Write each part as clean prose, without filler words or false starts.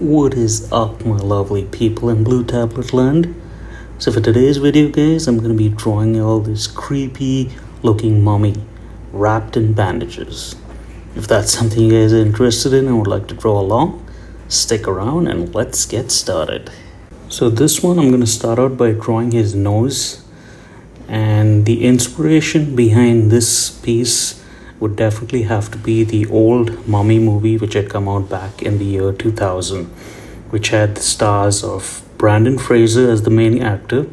What is up, my lovely people in Blue Tablet land? So for today's video, guys, I'm going to be drawing all this creepy looking mummy wrapped in bandages. If that's something you guys are interested in and would like to draw along, stick around and let's get started. So this one, I'm going to start out by drawing his nose, and the inspiration behind this piece would definitely have to be the old Mummy movie which had come out back in the year 2000, which had the stars of Brendan Fraser as the main actor,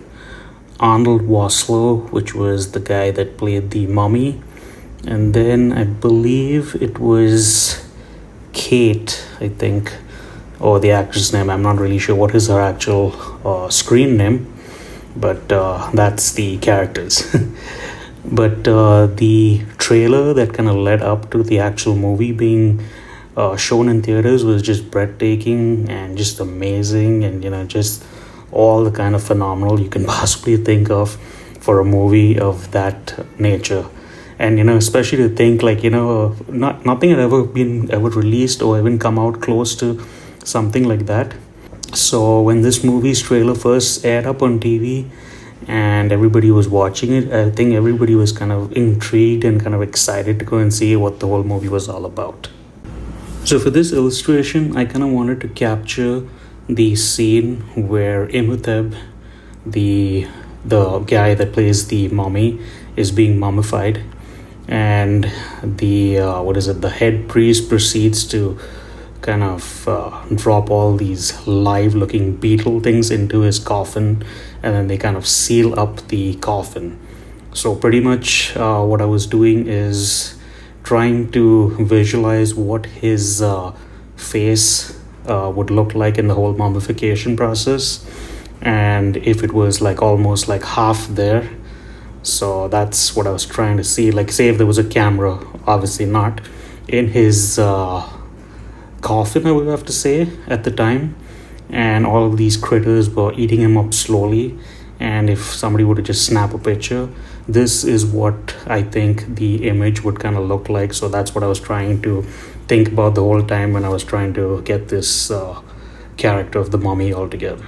Arnold Vosloo, which was the guy that played the mummy, and then I believe it was Kate, I think, or the actress name. I'm not really sure what is her actual screen name, but that's the characters. But the trailer that kind of led up to the actual movie being shown in theaters was just breathtaking and just amazing, and just all the kind of phenomenal you can possibly think of for a movie of that nature. And especially to think nothing had ever released or even come out close to something like that. So when this movie's trailer first aired up on TV and everybody was watching it, I think everybody was kind of intrigued and kind of excited to go and see what the whole movie was all about. So for this illustration, I kind of wanted to capture the scene where Imhotep, the guy that plays the mummy, is being mummified, and the head priest proceeds to kind of drop all these live looking beetle things into his coffin, and then they kind of seal up the coffin. So pretty much what I was doing is trying to visualize what his face would look like in the whole mummification process, and if it was almost half there. So that's what I was trying to see, say if there was a camera, obviously not in his coffin, I would have to say, at the time, and all of these critters were eating him up slowly, and if somebody were to just snap a picture, this is what I think the image would kind of look like. So that's what I was trying to think about the whole time when I was trying to get this character of the mummy all together.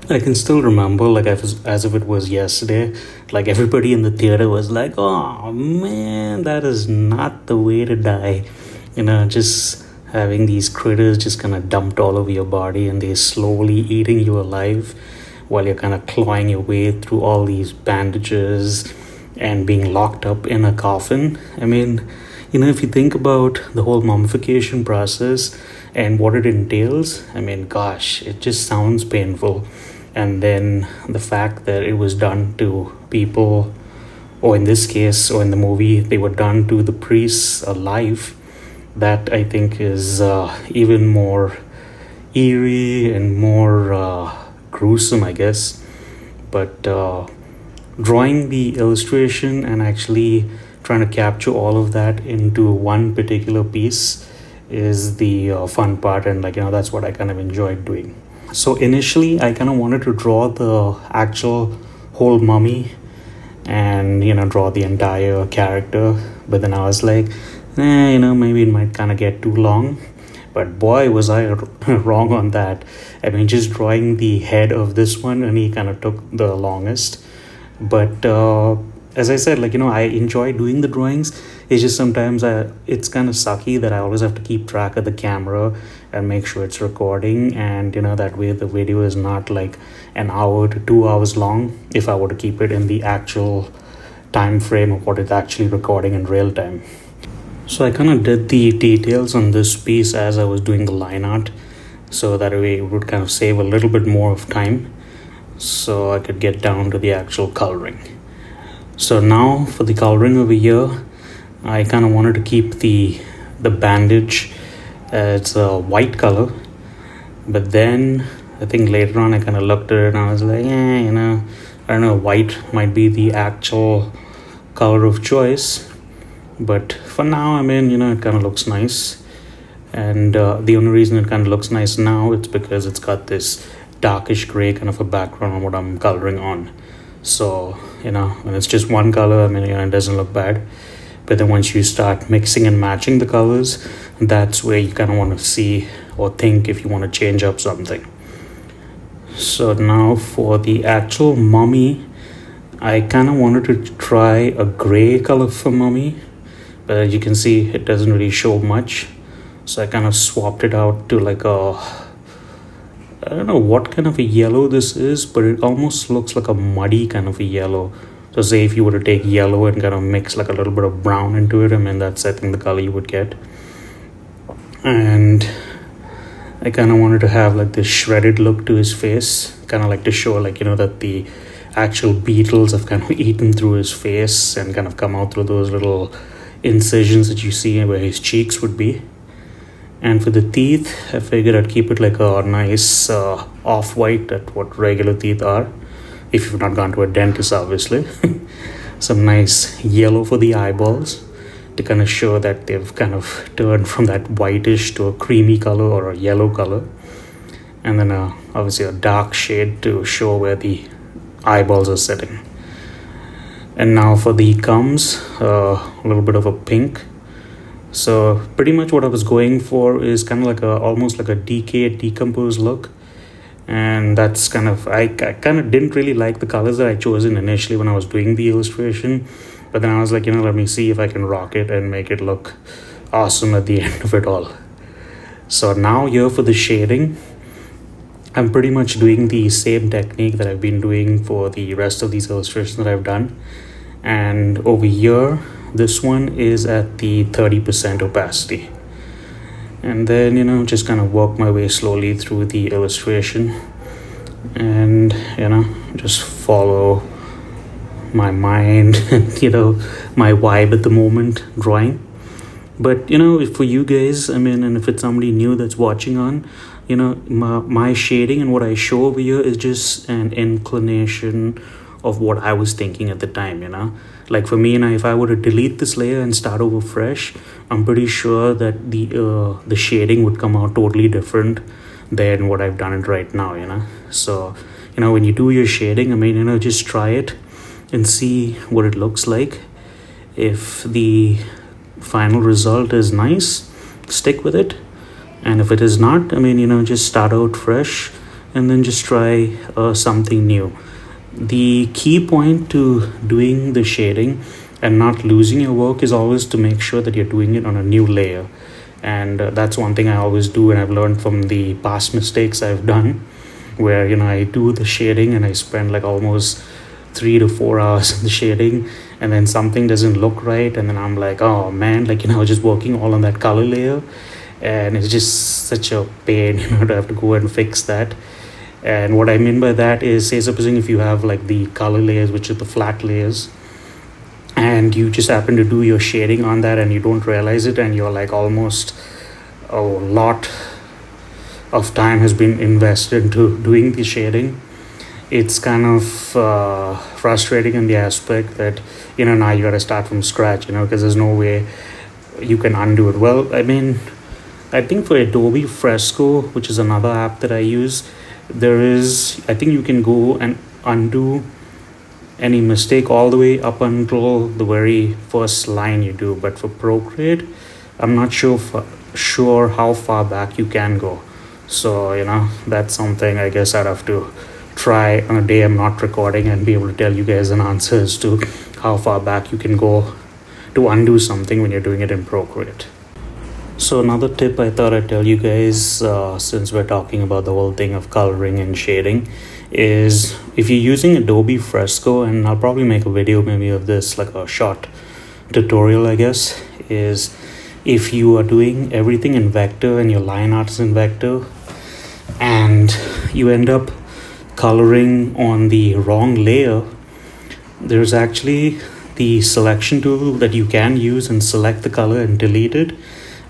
I can still remember, as if it was yesterday, everybody in the theater was like, "Oh man, that is not the way to die," just having these critters just kind of dumped all over your body and they're slowly eating you alive while you're kind of clawing your way through all these bandages and being locked up in a coffin. I mean, if you think about the whole mummification process and what it entails, I mean, gosh, it just sounds painful. And then the fact that it was done to people, or in this case, or in the movie, they were done to the priests alive, that I think is even more eerie and more gruesome, I guess. But drawing the illustration and actually trying to capture all of that into one particular piece is the fun part, and that's what I kind of enjoyed doing. So initially I kind of wanted to draw the actual whole mummy and draw the entire character, but then I was like, maybe it might kind of get too long. But boy, was I wrong on that. I mean, just drawing the head of this one, and he kind of took the longest. But as I said, I enjoy doing the drawings. It's just sometimes it's kind of sucky that I always have to keep track of the camera and make sure it's recording, and that way the video is not an hour to 2 hours long if I were to keep it in the actual time frame of what it's actually recording in real time. So I kind of did the details on this piece as I was doing the line art, so that way it would kind of save a little bit more of time so I could get down to the actual coloring. So now for the coloring over here, I kind of wanted to keep the bandage as a white color, but then I think later on I kind of looked at it and I was like, I don't know, white might be the actual color of choice. But for now, I mean, it kind of looks nice. And the only reason it kind of looks nice now, it's because it's got this darkish gray kind of a background on what I'm coloring on. So, when it's just one color, I mean, it doesn't look bad. But then once you start mixing and matching the colors, that's where you kind of want to see or think if you want to change up something. So now for the actual mummy, I kind of wanted to try a gray color for mummy, but as you can see, it doesn't really show much. So I kind of swapped it out to like I don't know what kind of a yellow this is, but it almost looks like a muddy kind of a yellow. So say if you were to take yellow and kind of mix like a little bit of brown into it, I mean, that's I think the color you would get. And I kind of wanted to have like this shredded look to his face, kind of like to show like, that the actual beetles have kind of eaten through his face and kind of come out through those little incisions that you see where his cheeks would be. And for the teeth, I figured I'd keep it like a nice off-white, at what regular teeth are, if you've not gone to a dentist, obviously. Some nice yellow for the eyeballs to kind of show that they've kind of turned from that whitish to a creamy color or a yellow color. And then obviously a dark shade to show where the eyeballs are sitting. And now for the gums, a little bit of a pink. So pretty much what I was going for is kind of like almost like a decayed, decomposed look. And that's kind of, I kind of didn't really like the colors that I chosen initially when I was doing the illustration. But then I was like, let me see if I can rock it and make it look awesome at the end of it all. So now here for the shading, I'm pretty much doing the same technique that I've been doing for the rest of these illustrations that I've done. And over here, this one is at the 30% opacity. And then, just kind of work my way slowly through the illustration and, just follow my mind and, my vibe at the moment drawing. But, for you guys, I mean, and if it's somebody new that's watching on, my shading and what I show over here is just an inclination of what I was thinking at the time, Like for me, if I were to delete this layer and start over fresh, I'm pretty sure that the shading would come out totally different than what I've done it right now, So, when you do your shading, I mean, just try it and see what it looks like. If the final result is nice, stick with it. And if it is not, I mean, just start out fresh and then just try something new. The key point to doing the shading and not losing your work is always to make sure that you're doing it on a new layer. And that's one thing I always do, and I've learned from the past mistakes I've done, where I do the shading and I spend like almost 3 to 4 hours in the shading, and then something doesn't look right, and then I'm like, oh man, like just working all on that color layer, and it's just such a pain to have to go and fix that. And what I mean by that is, say supposing if you have like the color layers, which are the flat layers, and you just happen to do your shading on that and you don't realize it, and you're like almost a lot of time has been invested into doing the shading, it's kind of frustrating in the aspect that now you got to start from scratch, because there's no way you can undo it. Well, I mean, I think for Adobe Fresco, which is another app that I use, I think you can go and undo any mistake all the way up until the very first line you do. But for Procreate, I'm not sure how far back you can go. So that's something I guess I'd have to try on a day I'm not recording and be able to tell you guys an answer as to how far back you can go to undo something when you're doing it in Procreate. So another tip I thought I'd tell you guys, since we're talking about the whole thing of coloring and shading, is if you're using Adobe Fresco, and I'll probably make a video maybe of this, like a short tutorial I guess, is if you are doing everything in vector and your line art is in vector and you end up coloring on the wrong layer, there's actually the selection tool that you can use and select the color and delete it.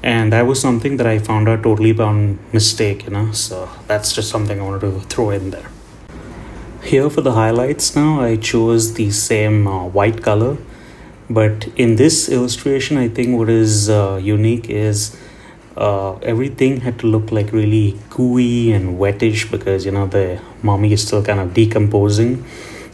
And that was something that I found out totally by mistake, so that's just something I wanted to throw in there. Here for the highlights now, I chose the same white color, but in this illustration, I think what is unique is everything had to look like really gooey and wettish, because the mummy is still kind of decomposing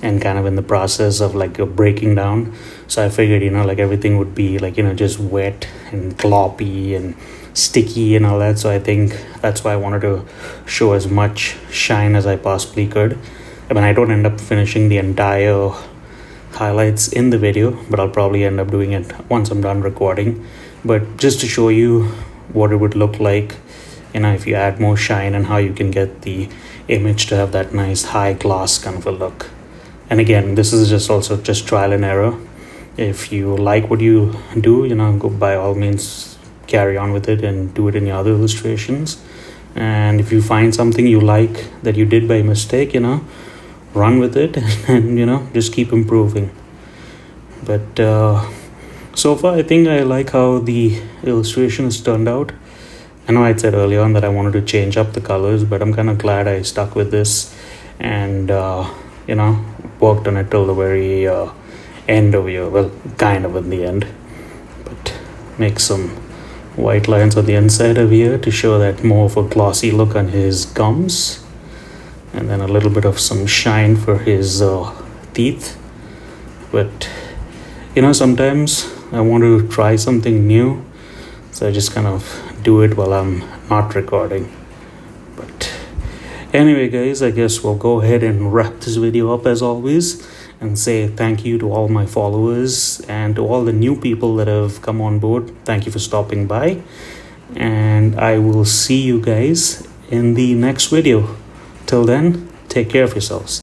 and kind of in the process of like breaking down. So I figured like everything would be like just wet and gloppy and sticky and all that, so I think that's why I wanted to show as much shine as I possibly could. I mean, I don't end up finishing the entire highlights in the video, but I'll probably end up doing it once I'm done recording. But just to show you what it would look like, if you add more shine, and how you can get the image to have that nice high gloss kind of a look. And again, this is just trial and error. If you like what you do, go by all means carry on with it and do it in your other illustrations. And if you find something you like that you did by mistake, run with it and just keep improving. But so far I think I like how the illustration has turned out. I know I said earlier on that I wanted to change up the colors, but I'm kind of glad I stuck with this and worked on it till the very end of here. Well, kind of in the end. But make some white lines on the inside of here to show that more of a glossy look on his gums, and then a little bit of some shine for his teeth. But sometimes I want to try something new, so I just kind of do it while I'm not recording. But anyway guys, I guess we'll go ahead and wrap this video up as always, and say thank you to all my followers and to all the new people that have come on board. Thank you for stopping by, and I will see you guys in the next video. Till then, take care of yourselves.